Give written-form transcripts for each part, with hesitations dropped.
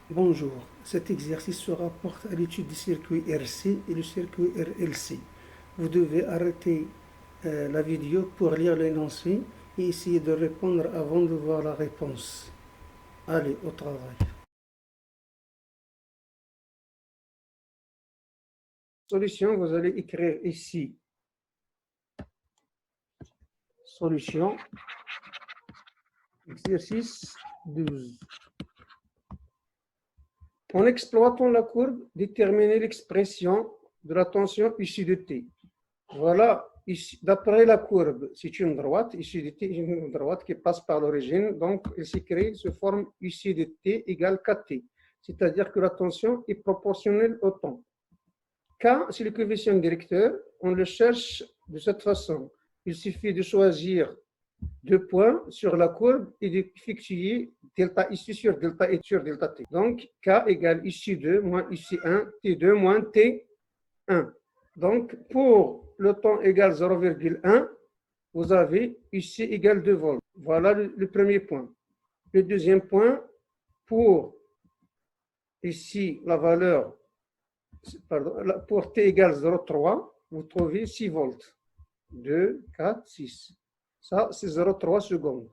Bonjour, cet exercice se rapporte à l'étude du circuit RC et le circuit RLC. Vous devez arrêter la vidéo pour lire l'énoncé et essayer de répondre avant de voir la réponse. Allez, au travail. Solution, vous allez écrire ici solution, exercice 12. En exploitant la courbe, déterminez l'expression de la tension issue de T. Voilà, d'après la courbe, c'est une droite, issue de T est une droite qui passe par l'origine, donc elle s'écrit sous forme issue de T égale KT, c'est-à-dire que la tension est proportionnelle au temps. K, c'est le coefficient directeur, on le cherche de cette façon. Il suffit de choisir deux points sur la courbe et d'effectuer delta ici sur delta et sur delta T. Donc, K égale ici 2 moins ici 1, T2 moins T1. Donc, pour le temps égal 0,1, vous avez ici égal 2 volts. Voilà le premier point. Le deuxième point, pour ici la valeur, pardon, pour t égale 0,3, vous trouvez 6 volts. 2, 4, 6. Ça, c'est 0,3 secondes.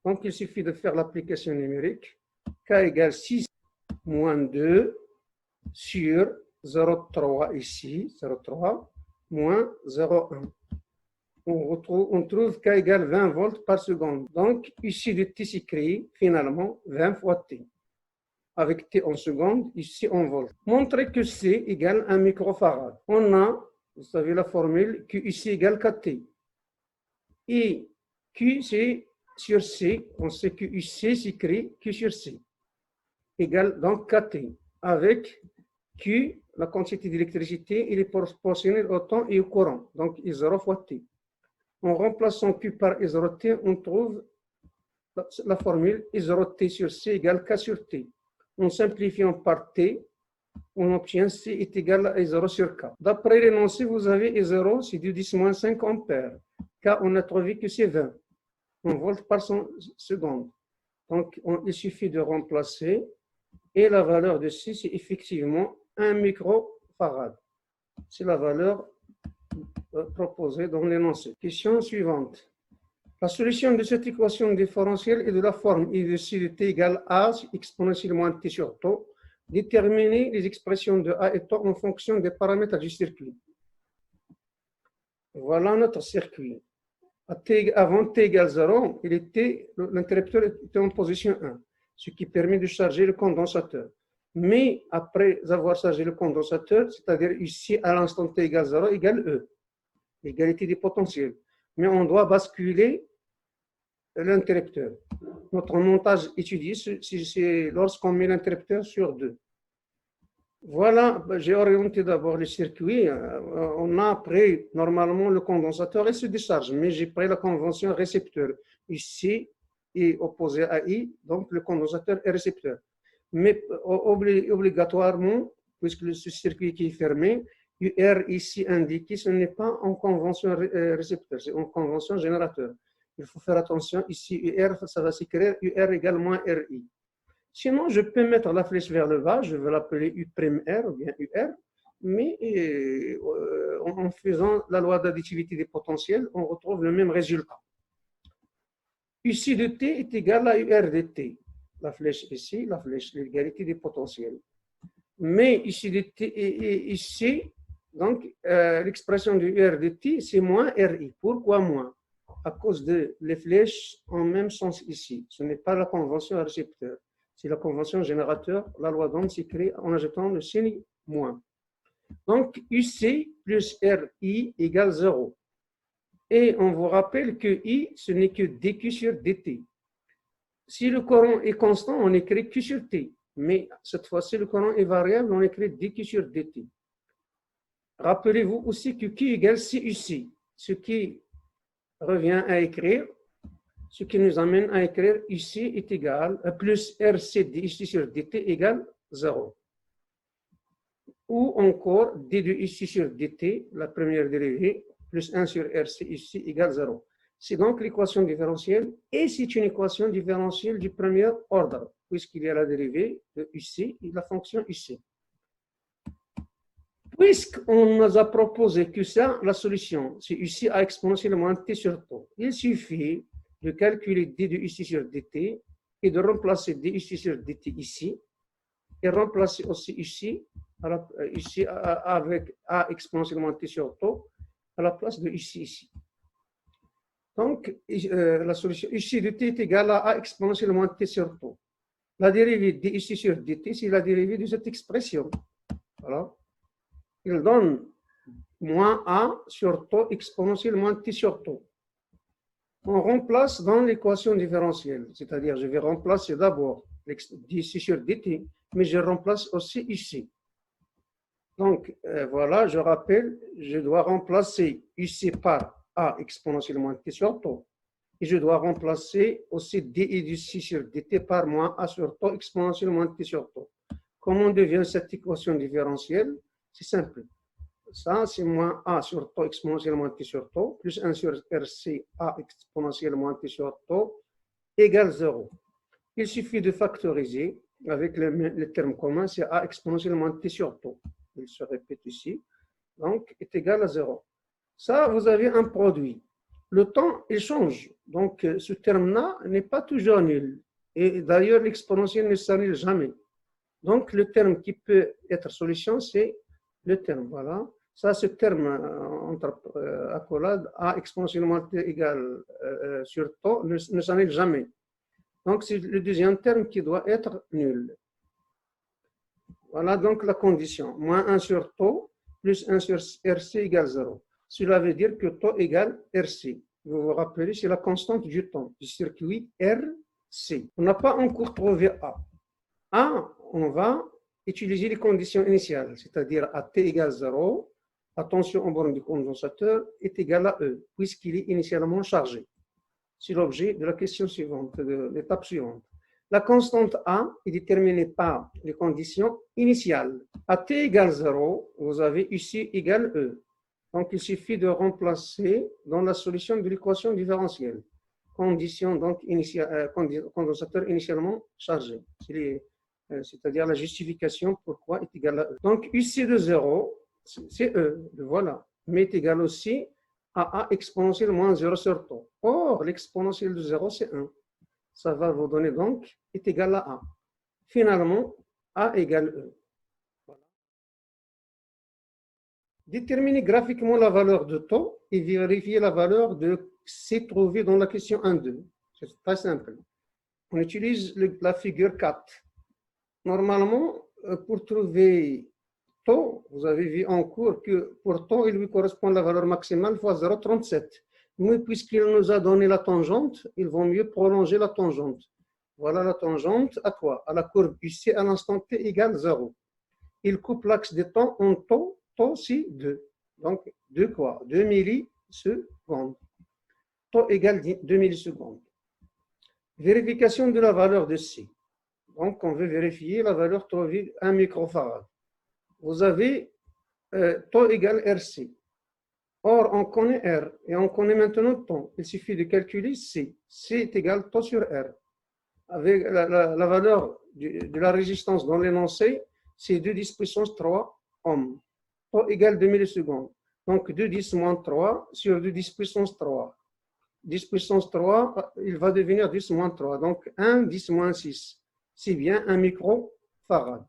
Donc, il suffit de faire l'application numérique. K égale 6 moins 2 sur 0,3 ici, 0,3, moins 0,1. On trouve K égale 20 volts par seconde. Donc, ici, le T s'écrit finalement 20 fois T. Avec T en seconde, ici en volts. Montrez que C égale 1 microfarad. On a, vous savez la formule, Q ici égale KT. Et Q, c'est sur C, on sait que UC s'écrit Q sur C, égale donc KT, avec Q, la quantité d'électricité, il est proportionnel au temps et au courant, donc I0 fois T. En remplaçant Q par I0 T, on trouve la formule I0 T sur C égale K sur T. En simplifiant par T, on obtient C est égal à I0 sur K. D'après l'énoncé, vous avez I0, c'est du 10-5 ampères. K, on a trouvé que c'est 20 en volts par seconde. Donc, il suffit de remplacer et la valeur de C, c'est effectivement 1 microfarad. C'est la valeur proposée dans l'énoncé. Question suivante. La solution de cette équation différentielle est de la forme I de C de T égale A exponentiellement T sur taux. Déterminer les expressions de A et taux en fonction des paramètres du circuit. Voilà notre circuit. Avant T égale 0, l'interrupteur était en position 1, ce qui permet de charger le condensateur. Mais après avoir chargé le condensateur, c'est-à-dire ici à l'instant T égale 0 égale E, l'égalité des potentiels. Mais on doit basculer l'interrupteur. Notre montage étudié, c'est lorsqu'on met l'interrupteur sur 2. Voilà, j'ai orienté d'abord le circuit. On a pris normalement le condensateur et se décharge, mais j'ai pris la convention récepteur. Ici est opposé à I, donc le condensateur est récepteur. Mais obligatoirement, puisque ce circuit qui est fermé, UR ici indiqué, ce n'est pas en convention récepteur, c'est en convention générateur. Il faut faire attention, ici UR, ça va s'écrire UR égale moins RI. Sinon, je peux mettre la flèche vers le bas, je vais l'appeler U'R ou bien UR, mais en faisant la loi d'additivité des potentiels, on retrouve le même résultat. UC de T est égal à UR de T. La flèche ici, la flèche, l'égalité des potentiels. Mais ici de T et ici, donc l'expression de UR de T, c'est moins RI. Pourquoi moins? À cause de les flèches en même sens ici. Ce n'est pas la convention récepteur. C'est la convention générateur, la loi d'Ohm s'écrit en ajoutant le signe moins. Donc, UC plus RI égale 0. Et on vous rappelle que I, ce n'est que dQ sur dt. Si le courant est constant, on écrit Q sur T. Mais cette fois-ci, le courant est variable, on écrit dQ sur dt. Rappelez-vous aussi que Q égale CUC, ce qui revient à écrire, ce qui nous amène à écrire ici est égal à plus RC ici sur dt égale 0. Ou encore d de ici sur dt, la première dérivée, plus 1 sur RC ici égale 0. C'est donc l'équation différentielle et c'est une équation différentielle du premier ordre, puisqu'il y a la dérivée de UC et la fonction UC. Puisqu'on nous a proposé que ça, la solution, c'est UC à exponentielle moins t sur t. Il suffit de calculer d de UC sur dt et de remplacer d UC sur dt ici et remplacer aussi UC, avec a exponentielle moins t sur t à la place de UC ici. Donc, la solution UC de t est égale à a exponentielle moins t sur t. La dérivée d UC sur dt, c'est la dérivée de cette expression. Voilà. Il donne moins a sur t exponentielle moins t sur t. On remplace dans l'équation différentielle, c'est-à-dire je vais remplacer d'abord d'ici sur dt, mais je remplace aussi ici. Donc voilà, je rappelle, je dois remplacer ici par a exponentielle moins t sur t, et je dois remplacer aussi d ici sur dt par moins a sur t exponentielle moins t sur t. Comment devient cette équation différentielle? C'est simple. Ça, c'est moins a sur t exponentielle moins t sur t, plus 1 sur rc a exponentielle moins t sur t égale 0. Il suffit de factoriser avec le terme commun, c'est a exponentielle moins t sur t. Il se répète ici. Donc, est égal à 0. Ça, vous avez un produit. Le temps, il change. Donc, ce terme-là n'est pas toujours nul. Et d'ailleurs, l'exponentielle ne s'annule jamais. Donc, le terme qui peut être solution, c'est le terme. Voilà. Ça, ce terme entre accolades, a exponentiellement t égale sur t ne s'annule jamais. Donc, c'est le deuxième terme qui doit être nul. Voilà donc la condition. Moins 1 sur t plus 1 sur rc égale 0. Cela veut dire que t égale rc. Vous vous rappelez, c'est la constante du temps du circuit RC. On n'a pas encore trouvé A. A, on va utiliser les conditions initiales, c'est-à-dire à t égale 0, la tension en borne du condensateur est égale à E, puisqu'il est initialement chargé. C'est l'objet de la question suivante, de l'étape suivante. La constante A est déterminée par les conditions initiales. À t égale 0, vous avez ici égale E. Donc, il suffit de remplacer dans la solution de l'équation différentielle. Condition donc condensateur initialement chargé. C'est-à-dire la justification pourquoi est égal à E. Donc, UC de 0, c'est E, voilà, mais est égal aussi à A exponentielle moins 0 sur t. Or, l'exponentielle de 0, c'est 1. Ça va vous donner donc est égal à A. Finalement, A égale E. Voilà. Déterminer graphiquement la valeur de t et vérifier la valeur de C trouvée dans la question 1-2. C'est très simple. On utilise la figure 4. Normalement, pour trouver t, vous avez vu en cours que pour t, il lui correspond la valeur maximale fois 0,37. Mais puisqu'il nous a donné la tangente, il vaut mieux prolonger la tangente. Voilà la tangente à quoi? À la courbe UC à l'instant t égale 0. Il coupe l'axe des temps en t, c'est 2. Donc, 2 quoi? 2 millisecondes. T égale 2 millisecondes. Vérification de la valeur de C. Donc, on veut vérifier la valeur trouvée 1 microfarad. Vous avez t égale RC. Or, on connaît R et on connaît maintenant temps. Il suffit de calculer C. C est égal t sur R. Avec la valeur de la résistance dans l'énoncé, c'est 2 10 puissance 3 ohms. T égale 2 millisecondes. Donc, 2 10 moins 3 sur 2 10 puissance 3. 10 puissance 3, il va devenir 10 moins 3. Donc, 1 10 moins 6. C'est bien 1 microfarad.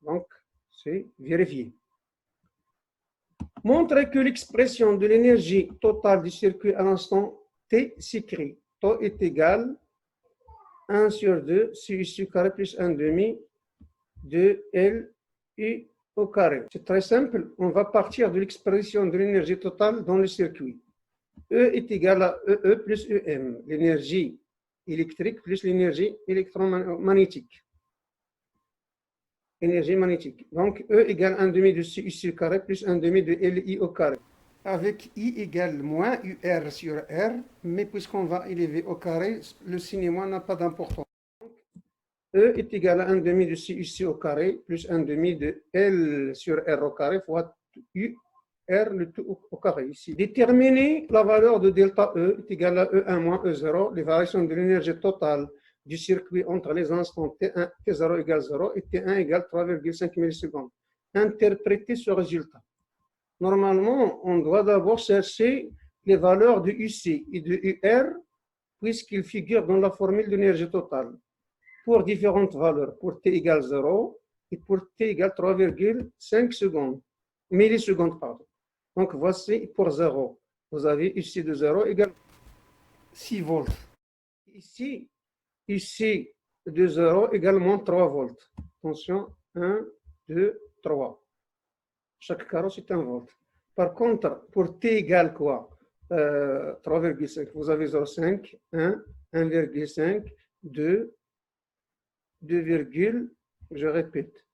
Donc, c'est vérifié. Montrer que l'expression de l'énergie totale du circuit à l'instant T s'écrit. T est égal 1 sur 2 CU carré plus 1 demi de LU au carré. C'est très simple. On va partir de l'expression de l'énergie totale dans le circuit. E est égal à EE plus EM. L'énergie électrique plus l'énergie électromagnétique. Énergie magnétique. Donc, E égale 1 demi de CU carré plus 1 demi de LI au carré. Avec I égale moins UR sur R, mais puisqu'on va élever au carré, le signe moins n'a pas d'importance. E est égal à 1 demi de CU au carré plus 1 demi de L sur R au carré fois U R le tout au carré ici. Déterminer la valeur de delta E est égale à E1 moins E0, les variations de l'énergie totale du circuit entre les instants T1, T0 égale 0 et T1 égale 3,5 millisecondes. Interpréter ce résultat. Normalement, on doit d'abord chercher les valeurs de UC et de UR puisqu'ils figurent dans la formule d'énergie totale pour différentes valeurs, pour T égale 0 et pour T égale 3,5 secondes, millisecondes, pardon. Donc, voici pour 0. Vous avez UC de 0 égale 6 volts. Ici, UC de 0 également 3 volts. Attention, 1, 2, 3. Chaque carreau, c'est 1 volt. Par contre, pour T égale quoi 3,5, vous avez 0,5, 1, 1,5, 2, 2, je répète,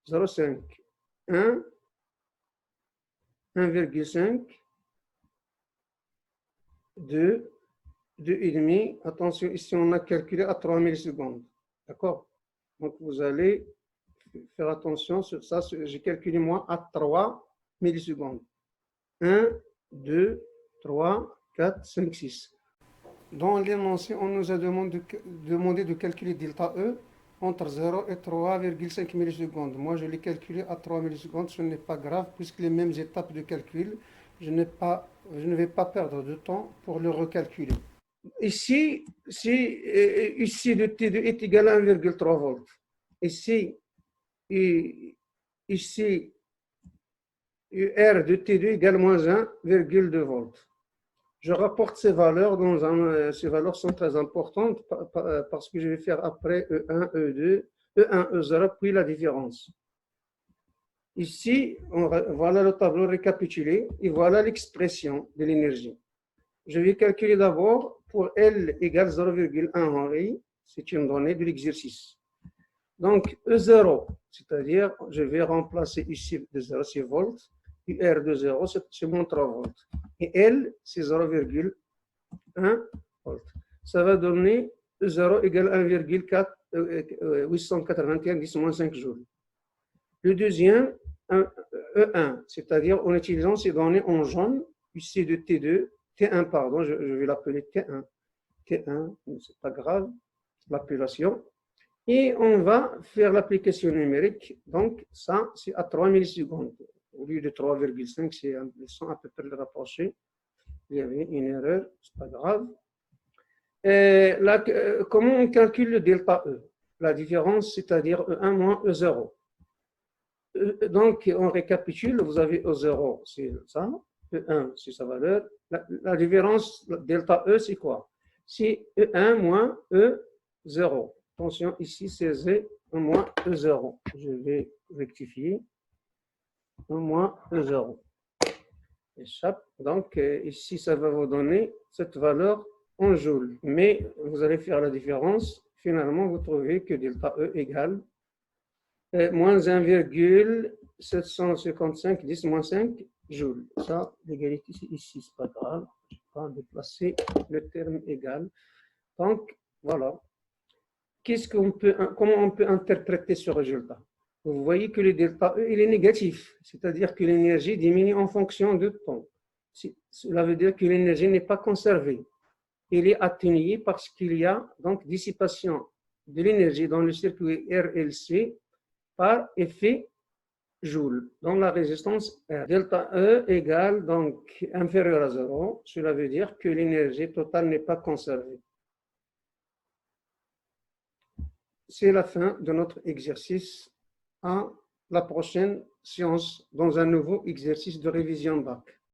0,5, 1, 1,5, 2, 2,5. Attention, ici on a calculé à 3 millisecondes. D'accord? Donc vous allez faire attention sur ça. J'ai calculé moi à 3 millisecondes. 1, 2, 3, 4, 5, 6. Dans l'énoncé, on nous a demandé de calculer delta E entre 0 et 3,5 millisecondes. Moi, je l'ai calculé à 3 millisecondes. Ce n'est pas grave, puisque les mêmes étapes de calcul, je ne vais pas perdre de temps pour le recalculer. Ici, ici de T2 est égal à 1,3 volts. Ici, R de T2 égale moins 1,2 volts. Je rapporte ces valeurs, ces valeurs sont très importantes parce que je vais faire après E1, E2, E1, E0, puis la différence. Ici, voilà le tableau récapitulé et voilà l'expression de l'énergie. Je vais calculer d'abord pour L égale 0,1 Henri, c'est une donnée de l'exercice. Donc E0, c'est-à-dire je vais remplacer ici de 0, c'est volts, UR de 0, c'est moins 3 volts. Et L, c'est 0,1 volts. Ça va donner E0 égale 1,881 10 moins 5 joules. Le deuxième, E1, c'est-à-dire en utilisant ces données en jaune, ici de T2, T1, pardon, je vais l'appeler T1. T1, c'est pas grave, l'appellation. Et on va faire l'application numérique. Donc, ça, c'est à 3 millisecondes. Au lieu de 3,5, c'est à peu près le rapproché. Il y avait une erreur, c'est pas grave. Comment on calcule le delta E? La différence, c'est-à-dire E1 moins E0. Donc, on récapitule, vous avez E0, c'est ça. E1, c'est sa valeur. La différence, delta E, c'est quoi? C'est E1 moins E0. Attention, ici, c'est Z moins E0. Je vais rectifier. 1 moins E0. Échappe. Donc, ici, ça va vous donner cette valeur en joules. Mais vous allez faire la différence. Finalement, vous trouvez que delta E égale moins 1,755 10 moins 5 joules. Ça, l'égalité, c'est ici, c'est pas grave. Je ne vais pas déplacer le terme égal. Donc, voilà. Comment on peut interpréter ce résultat? Vous voyez que le delta E, il est négatif, c'est-à-dire que l'énergie diminue en fonction du temps. Cela veut dire que l'énergie n'est pas conservée. Il est atténué parce qu'il y a donc dissipation de l'énergie dans le circuit RLC par effet Joule, dans la résistance R. Delta E égale donc inférieur à 0. Cela veut dire que l'énergie totale n'est pas conservée. C'est la fin de notre exercice. À la prochaine séance dans un nouveau exercice de révision bac.